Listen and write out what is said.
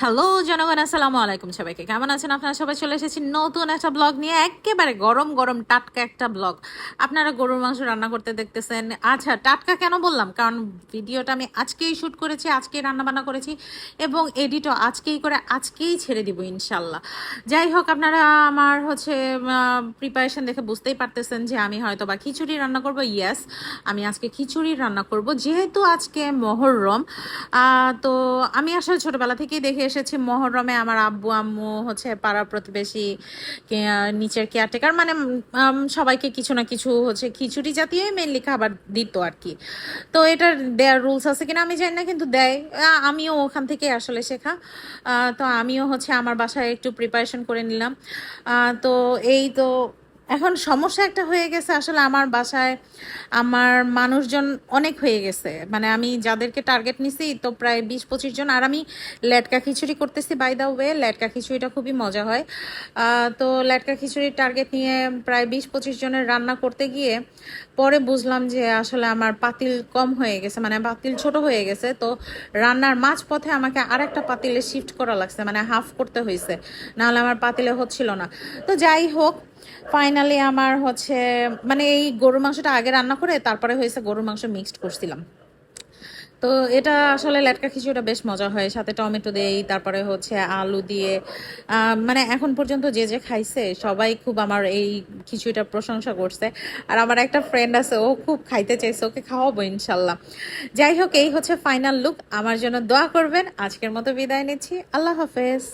Hello জনগণ, আসসালামু আলাইকুম। সবাইকে কেমন আছেন আপনারা? সবাই চলে এসেছি নতুন একটা ব্লগ নিয়ে, একেবারে গরম গরম টাটকা একটা ব্লগ। আপনারা গরুর মাংস রান্না করতে দেখতেছেন। আচ্ছা, টাটকা কেন বললাম? কারণ ভিডিওটা আমি আজকেই শ্যুট করেছি, আজকেই রান্না বান্না করেছি এবং এডিটও আজকেই করে আজকেই ছেড়ে দিব ইনশাল্লাহ। যাই হোক, আপনারা আমার প্রিপারেশন দেখে বুঝতেই পারতেছেন যে আমি হয়তো বা খিচুড়ি রান্না করব। ইয়েস, আমি আজকে খিচুড়ি রান্না করব, যেহেতু আজকে মহররম। তো আমি আসলে ছোটবেলা থেকেই দেখে এসেছি মহরমে আমার আব্বু আম্মু পাড়া প্রতিবেশী নিচের কেয়ারটেকার মানে সবাইকে কিছু না কিছু খিচুড়ি জাতীয় মেনলি খাবার দিত আর কি। তো এটার দেয়ার রুলস আছে কিনা আমি জানি না, কিন্তু দেয়। আমিও ওখান থেকে আসলে শেখা। তো আমিও আমার বাসায় একটু প্রিপারেশন করে নিলাম। তো এই তো এখন সমস্যা একটা হয়ে গেছে আসলে আমার বাসায়। আমার মানুষজন অনেক হয়ে গেছে, মানে আমি যাদেরকে টার্গেট নিছি তো প্রায় 20-25 জন। আর আমি লেটকা খিচুড়ি করতেছি, বাই দা ওয়ে। লেটকা খিচুড়িটা খুবই মজা হয়। তো লেটকা খিচুড়ির টার্গেট নিয়ে প্রায় 20-25 জনের রান্না করতে গিয়ে পরে বুঝলাম যে আসলে আমার পাতিল কম হয়ে গেছে, মানে পাতিল ছোট হয়ে গেছে। তো রান্নার মাঝপথে আমাকে আরেকটা পাতিলে শিফট করা লাগছে, মানে হাফ করতে হয়েছে, নাহলে আমার পাতিলে হচ্ছিল না। তো যাই হোক, ফাইনালি আমার মানে এই গরুর মাংসটা আগে রান্না করে তারপরে গরুর মাংস মিক্সড করছিলাম। তো এটা আসলে লেটকা খিচুড়িটা বেশ মজা হয়, সাথে টমেটো দেই, তারপরে আলু দিয়ে। মানে এখন পর্যন্ত যে যে খাইছে সবাই খুব আমার এই খিচুড়িটার প্রশংসা করছে। আর আমার একটা ফ্রেন্ড আছে, ও খুব খাইতে চাইছে, ওকে খাওয়াবো ইনশাল্লাহ। যাই হোক, এই ফাইনাল লুক। আমার জন্য দোয়া করবেন। আজকের মতো বিদায় নিচ্ছি। আল্লাহ হাফেজ।